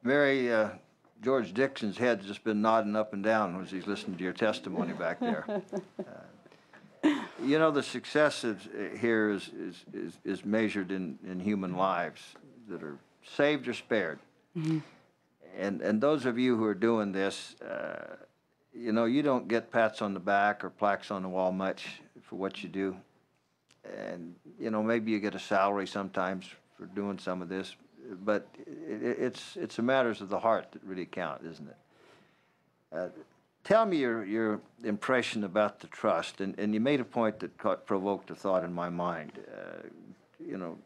Mary, George Dixon's head's just been nodding up and down as he's listening to your testimony back there. You know, the success here is measured in human lives that are saved or spared. Mm-hmm. And those of you who are doing this, you know, you don't get pats on the back or plaques on the wall much for what you do. And, you know, maybe you get a salary sometimes for doing some of this, but it's the matters of the heart that really count, isn't it? Tell me your impression about the trust, and you made a point that provoked a thought in my mind. You know,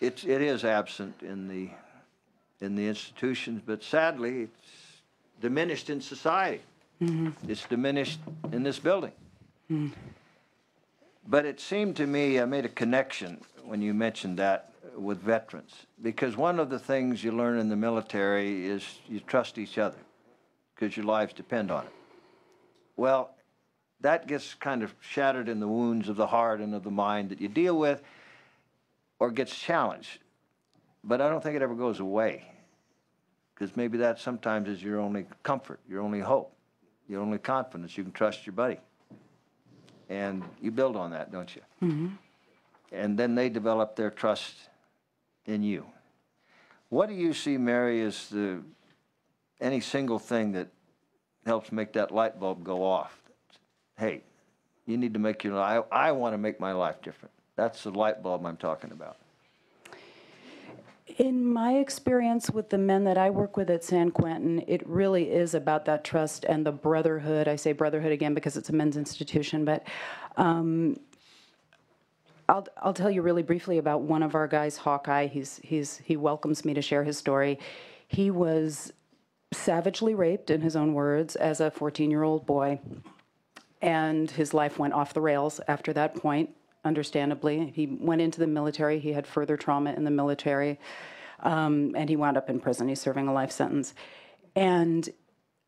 it is absent in the institutions, but sadly, it's diminished in society. Mm-hmm. It's diminished in this building. Mm-hmm. But it seemed to me, I made a connection when you mentioned that with veterans, because one of the things you learn in the military is you trust each other because your lives depend on it. Well, that gets kind of shattered in the wounds of the heart and of the mind that you deal with, or gets challenged. But I don't think it ever goes away, because maybe that sometimes is your only comfort, your only hope, your only confidence. You can trust your buddy. And you build on that, don't you? Mm-hmm. And then they develop their trust in you. What do you see, Mary, as any single thing that helps make that light bulb go off? Hey, you need to make your life, I want to make my life different. That's the light bulb I'm talking about. In my experience with the men that I work with at San Quentin, it really is about that trust and the brotherhood. I say brotherhood again because it's a men's institution, but I'll tell you really briefly about one of our guys, Hawkeye. He welcomes me to share his story. He was savagely raped, in his own words, as a 14-year-old boy, and his life went off the rails after that point. Understandably, he went into the military. He had further trauma in the military, and he wound up in prison. He's serving a life sentence. And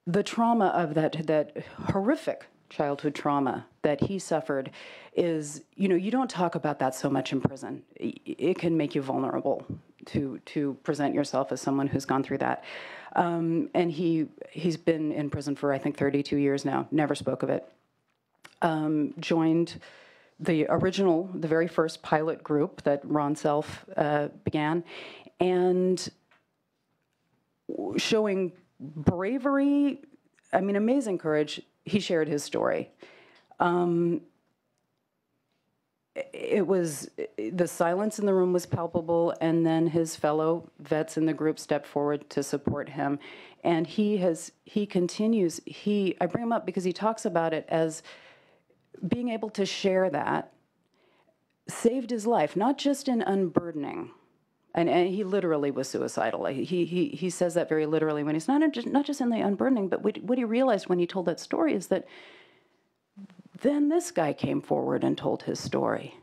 the trauma of that horrific childhood trauma that he suffered is, you know, you don't talk about that so much in prison. It can make you vulnerable to present yourself as someone who's gone through that. And he's been in prison for, I think, 32 years now, never spoke of it. Joined the very first pilot group that Ron Self began, and showing bravery, I mean, amazing courage, he shared his story. It was, the silence in the room was palpable, and then his fellow vets in the group stepped forward to support him. And he continues, I bring him up because he talks about it as being able to share that saved his life, not just in unburdening. And he literally was suicidal. He says that very literally when he's not just in the unburdening, but what he realized when he told that story is that then this guy came forward and told his story.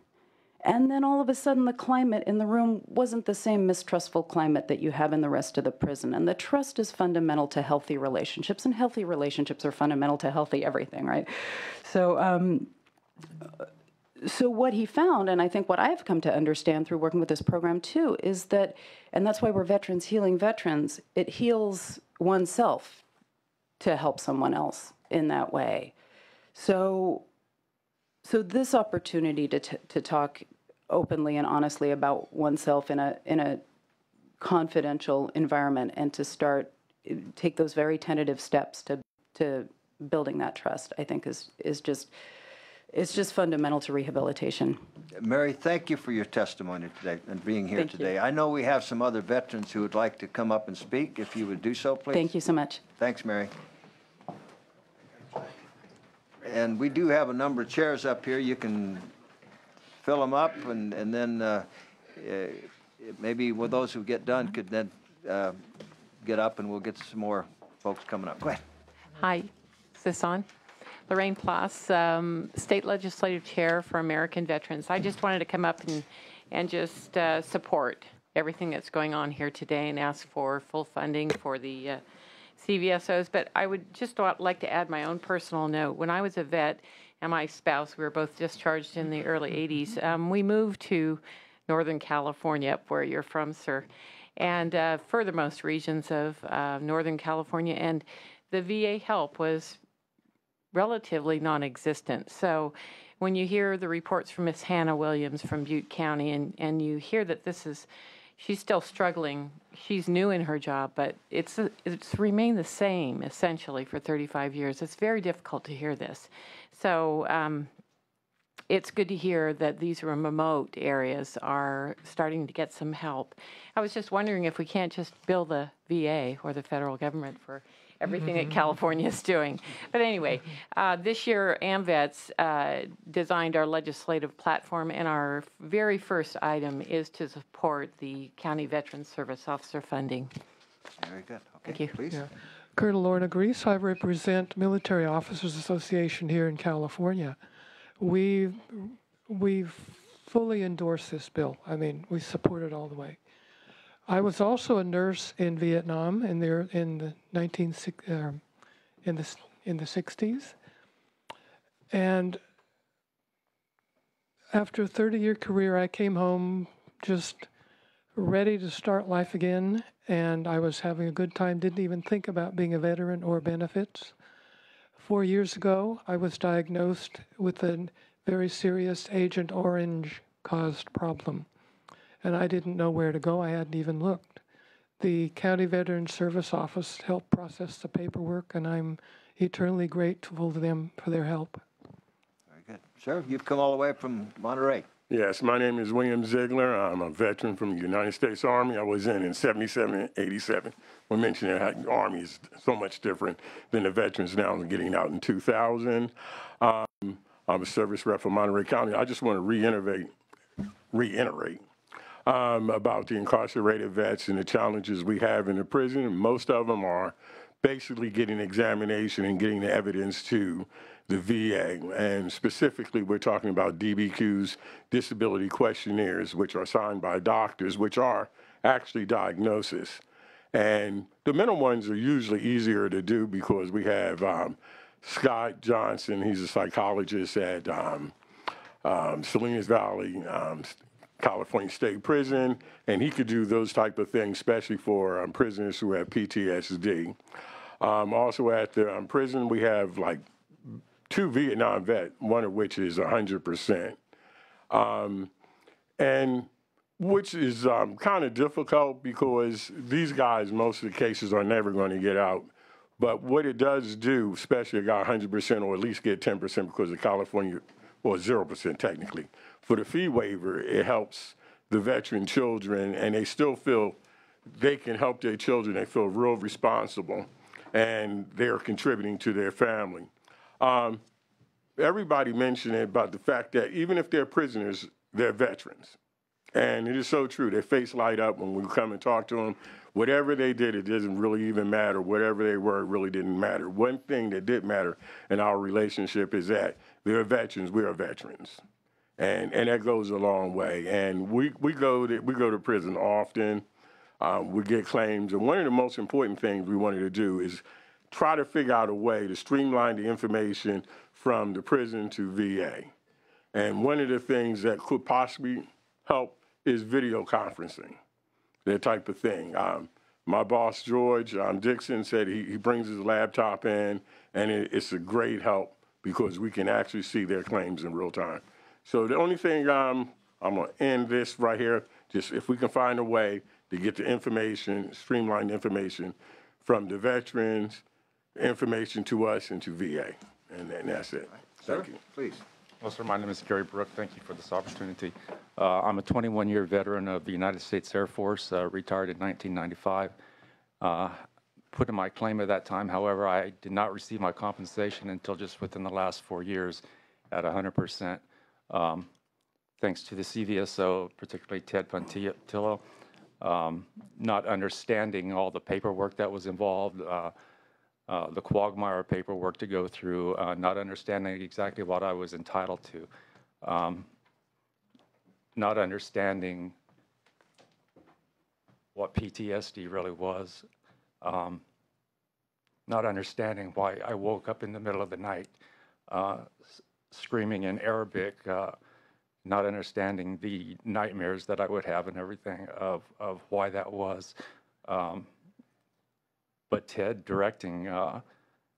And then all of a sudden the climate in the room wasn't the same mistrustful climate that you have in the rest of the prison. And the trust is fundamental to healthy relationships, and healthy relationships are fundamental to healthy everything, right? So what he found, and I think what I've come to understand through working with this program too, is that, and that's why we're veterans healing veterans, it heals oneself to help someone else in that way. So this opportunity to talk openly and honestly about oneself in a confidential environment, and to take those very tentative steps to building that trust, I think is just fundamental to rehabilitation. Mary, thank you for your testimony today and being here today. I know we have some other veterans who would like to come up and speak. If you would do so, please. Thank you so much. Thanks, Mary. And we do have a number of chairs up here. You can fill them up, and then maybe with those who get done could then get up, and we'll get some more folks coming up. Go ahead. Hi, is this on? Lorraine Ploss, State Legislative Chair for American Veterans. I just wanted to come up and just support everything that's going on here today and ask for full funding for the CVSOs. But I would just like to add my own personal note. When I was a vet and my spouse, we were both discharged in the early 80s, we moved to Northern California, up where you're from, sir. and furthermost regions of Northern California. And the VA help was relatively non-existent. So when you hear the reports from Miss Hannah Williams from Butte County, and you hear that she's still struggling. She's new in her job, but it's remained the same essentially for 35 years. It's very difficult to hear this. So it's good to hear that these remote areas are starting to get some help. I was just wondering if we can't just bill the VA or the federal government for everything that California is doing. But anyway, this year AMVETS designed our legislative platform, and our very first item is to support the County Veterans Service Officer funding. Very good. Okay, Thank you. please. Yeah. Colonel Lorna Grease, I represent Military Officers Association here in California. We fully endorse this bill. I mean, we support it all the way. I was also a nurse in Vietnam in the 60s, and after a 30-year career, I came home just ready to start life again, and I was having a good time. Didn't even think about being a veteran or benefits. 4 years ago, I was diagnosed with a very serious Agent Orange caused problem, and I didn't know where to go. I hadn't even looked. The County Veterans Service Office helped process the paperwork, and I'm eternally grateful to them for their help. Very good. Sir, you've come all the way from Monterey. Yes, my name is William Ziegler. I'm a veteran from the United States Army. I was in 77 and 87. We're mentioning how the Army is so much different than the veterans now getting out in 2000. I'm a service rep for Monterey County. I just want to reiterate about the incarcerated vets and the challenges we have in the prison. Most of them are basically getting examination and getting the evidence to the VA. And specifically, we're talking about DBQs, disability questionnaires, which are signed by doctors, which are actually diagnosis. And the mental ones are usually easier to do because we have Scott Johnson. He's a psychologist at Salinas Valley, California State Prison, and he could do those type of things, especially for prisoners who have PTSD. Also at the prison, we have like 2 Vietnam vet, one of which is 100%, and which is kind of difficult because these guys, most of the cases are never going to get out. But what it does do, especially a guy 100% or at least get 10% because of California, or 0% technically, for the fee waiver, it helps the veteran children, and they still feel they can help their children. They feel real responsible, and they're contributing to their family. Everybody mentioned about the fact that even if they're prisoners, they're veterans. And it is so true. Their face light up when we come and talk to them. Whatever they did, it doesn't really even matter. Whatever they were, it really didn't matter. One thing that did matter in our relationship is that they're veterans, we are veterans. And that goes a long way. And we go to prison often. We get claims. And one of the most important things we wanted to do is try to figure out a way to streamline the information from the prison to VA. And one of the things that could possibly help is video conferencing, that type of thing. My boss, George Dixon, said he brings his laptop in, and it's a great help because we can actually see their claims in real time. So the only thing I'm going to end this right here, just if we can find a way to get the information, streamlined information from the veterans, information to us and to VA. And that's it. Thank you. Please. Well, sir, my name is Gary Brook. Thank you for this opportunity. I'm a 21-year veteran of the United States Air Force, retired in 1995. Put in my claim at that time, however, I did not receive my compensation until just within the last 4 years at 100%. Thanks to the CVSO, particularly Ted Puntillo, not understanding all the paperwork that was involved, the quagmire paperwork to go through, not understanding exactly what I was entitled to, not understanding what PTSD really was, not understanding why I woke up in the middle of the night screaming in Arabic, not understanding the nightmares that I would have and everything of why that was. But Ted directing,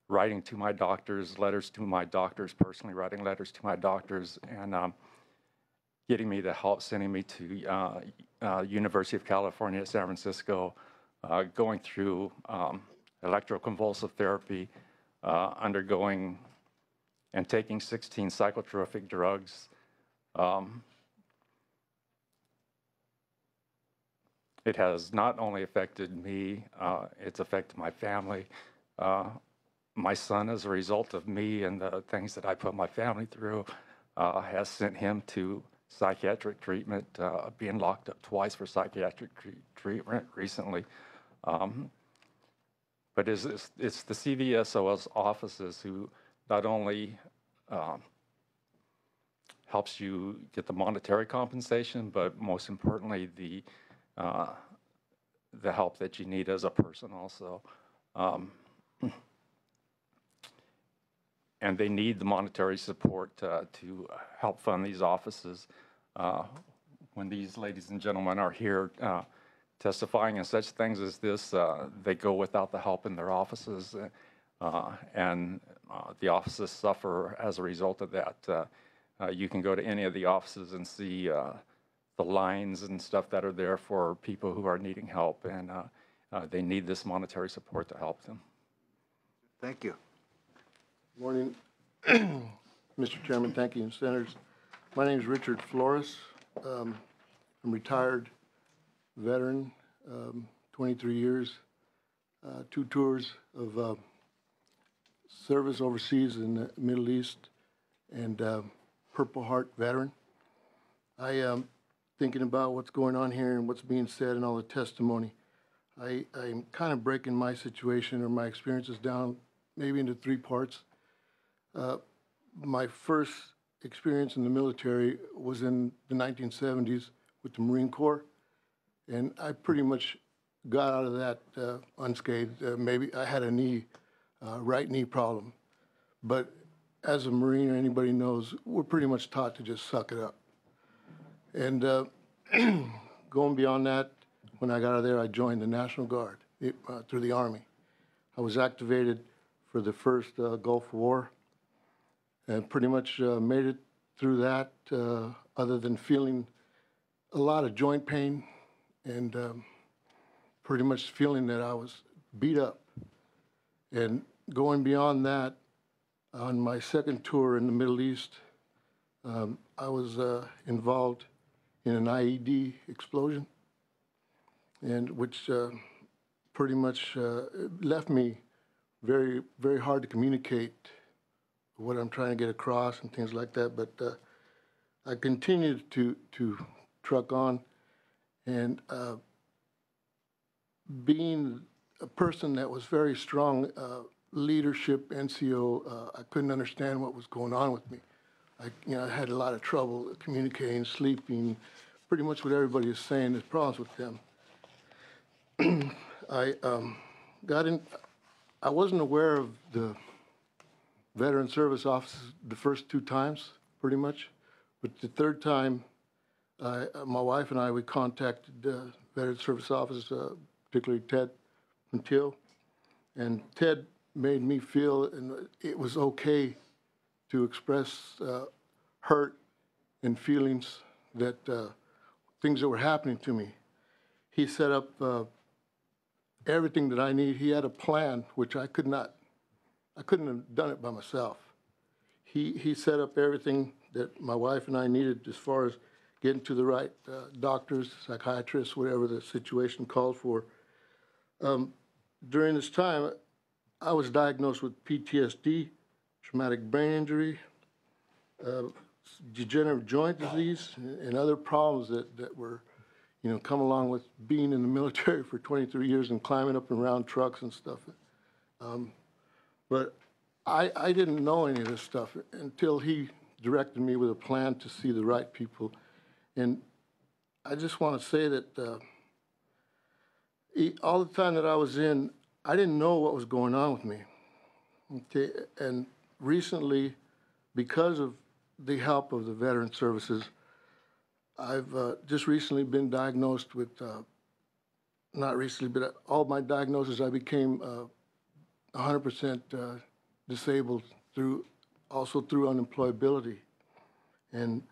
writing to my doctors, letters to my doctors, personally writing letters to my doctors, and getting me the help, sending me to University of California at San Francisco, going through electroconvulsive therapy, undergoing and taking 16 psychotropic drugs. It has not only affected me, it's affected my family. My son, as a result of me and the things that I put my family through, has sent him to psychiatric treatment, being locked up twice for psychiatric treatment recently. But it's the CVSOS offices who not only helps you get the monetary compensation, but most importantly, the help that you need as a person also. And they need the monetary support to help fund these offices. When these ladies and gentlemen are here testifying in such things as this, they go without the help in their offices, and the offices suffer as a result of that. You can go to any of the offices and see the lines and stuff that are there for people who are needing help, and they need this monetary support to help them. Thank you. Morning, Mr. Chairman, thank you, and Senators. My name is Richard Flores. I'm a retired veteran, 23 years, 2 tours of service overseas in the Middle East, and Purple Heart veteran. I am thinking about what's going on here and what's being said and all the testimony. I'm kind of breaking my situation or my experiences down maybe into 3 parts. My first experience in the military was in the 1970s with the Marine Corps, and I pretty much got out of that unscathed. Maybe I had a right knee problem, but as a Marine, or anybody knows, we're pretty much taught to just suck it up. And going beyond that, when I got out of there, I joined the National Guard through the Army. I was activated for the first Gulf War, and pretty much made it through that, other than feeling a lot of joint pain and pretty much feeling that I was beat up. And going beyond that, on my second tour in the Middle East, I was involved in an IED explosion, and which pretty much left me very, very hard to communicate what I'm trying to get across and things like that. But I continued to truck on, and being a person that was very strong leadership, NCO, I couldn't understand what was going on with me. I had a lot of trouble communicating, sleeping, pretty much what everybody is saying. There's problems with them. I wasn't aware of the Veteran Service Offices the first 2 times, pretty much. But the 3rd time, my wife and I, we contacted Veteran Service Offices, particularly Ted Until, and Ted made me feel it was okay to express hurt and feelings that things that were happening to me. He set up everything that I need. He had a plan, which I couldn't have done it by myself. He set up everything that my wife and I needed as far as getting to the right doctors, psychiatrists, whatever the situation called for. During this time, I was diagnosed with PTSD, traumatic brain injury, degenerative joint disease, and other problems that were, come along with being in the military for 23 years and climbing up and around trucks and stuff. But I didn't know any of this stuff until he directed me with a plan to see the right people. And I just want to say that all the time that I was in, I didn't know what was going on with me. Okay, and recently, because of the help of the Veteran Services, I've just recently been diagnosed with, not recently, but all my diagnoses, I became 100% disabled also through unemployability. And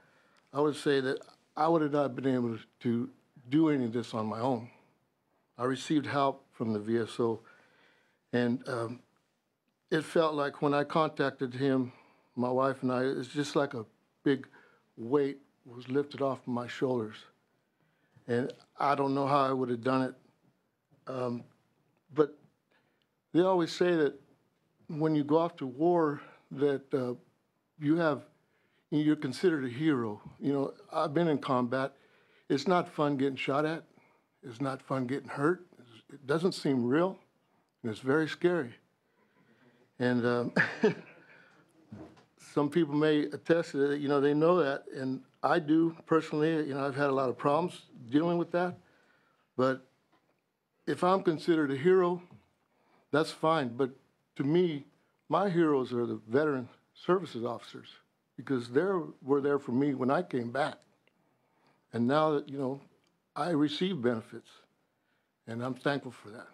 I would say that I would have not been able to do any of this on my own. I received help from the VSO, and it felt like when I contacted him, my wife and I, it's just like a big weight was lifted off my shoulders. And I don't know how I would have done it. But they always say that when you go off to war, that you're considered a hero. You know, I've been in combat. It's not fun getting shot at. It's not fun getting hurt. It doesn't seem real, and it's very scary. And some people may attest to that, you know, they know that, and I do personally. You know, I've had a lot of problems dealing with that. But if I'm considered a hero, that's fine. But to me, my heroes are the veteran services officers, because they were there for me when I came back. And now that, you know, I receive benefits, and I'm thankful for that.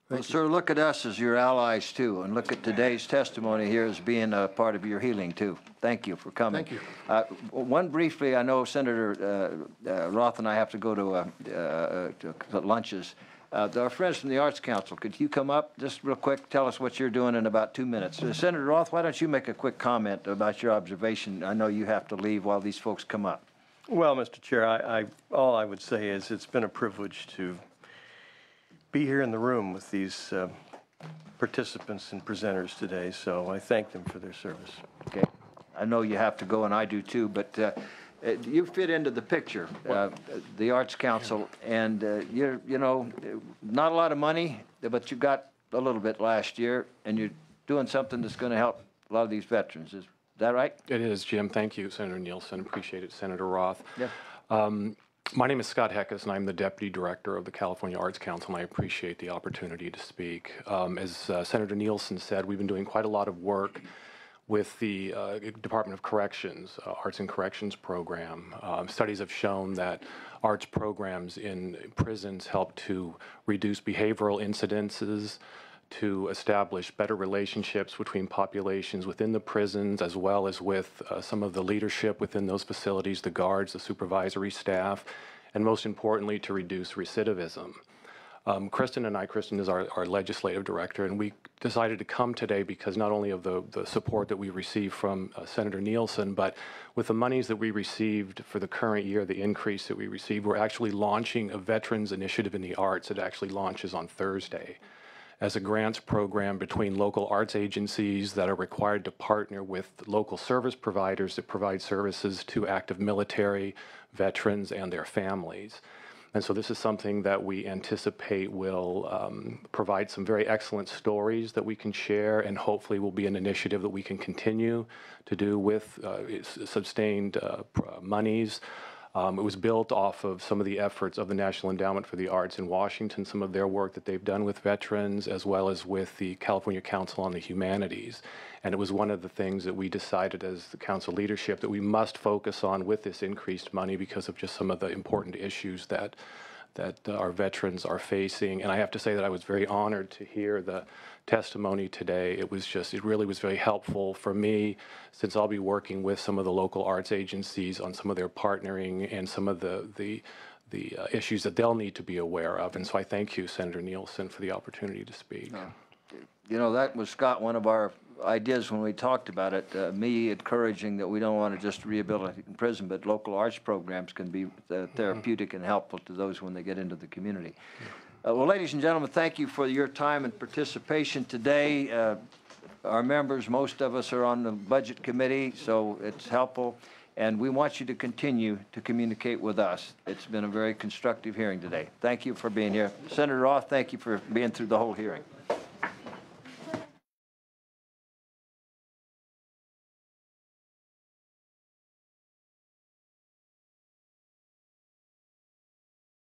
Well, sir, look at us as your allies, too, and look at today's testimony here as being a part of your healing, too. Thank you for coming. Thank you. One briefly, I know Senator Roth and I have to go to lunches. Our friends from the Arts Council, could you come up just real quick, tell us what you're doing in about 2 minutes? Senator Roth, why don't you make a quick comment about your observation? I know you have to leave while these folks come up. Well, Mr. Chair, all I would say is it's been a privilege to be here in the room with these participants and presenters today, so I thank them for their service. Okay. I know you have to go, and I do too, but you fit into the picture, the Arts Council, and you know, not a lot of money, but you got a little bit last year, and you're doing something that's going to help a lot of these veterans. Is that right? It is, Jim. Thank you, Senator Nielsen. Appreciate it, Senator Roth. Yeah. My name is Scott Heckes, and I'm the Deputy Director of the California Arts Council, and I appreciate the opportunity to speak. As Senator Nielsen said, we've been doing quite a lot of work with the Department of Corrections, Arts and Corrections program. Studies have shown that arts programs in prisons help to reduce behavioral incidences, to establish better relationships between populations within the prisons, as well as with some of the leadership within those facilities, the guards, the supervisory staff, and most importantly, to reduce recidivism. Kristen is our legislative director, and we decided to come today because not only of the support that we received from Senator Nielsen, but with the monies that we received for the current year, the increase that we received, we're actually launching a Veterans Initiative in the Arts that actually launches on Thursday as a grants program between local arts agencies that are required to partner with local service providers that provide services to active military, veterans, and their families. And so this is something that we anticipate will provide some very excellent stories that we can share, and hopefully will be an initiative that we can continue to do with sustained monies. It was built off of some of the efforts of the National Endowment for the Arts in Washington, some of their work that they've done with veterans, as well as with the California Council on the Humanities. And it was one of the things that we decided as the council leadership that we must focus on with this increased money because of just some of the important issues that our veterans are facing. And I have to say that I was very honored to hear the testimony today. It really was very helpful for me, since I'll be working with some of the local arts agencies on some of their partnering and some of the issues that they'll need to be aware of. And so I thank you, Senator Nielsen, for the opportunity to speak. You know, that was, Scott, one of our ideas when we talked about it, me encouraging that we don't want to just rehabilitate in prison, but local arts programs can be therapeutic and helpful to those when they get into the community. Well, ladies and gentlemen, thank you for your time and participation today. Our members, most of us are on the Budget Committee, so it's helpful, and we want you to continue to communicate with us. It's been a very constructive hearing today. Thank you for being here. Senator Roth, thank you for being through the whole hearing.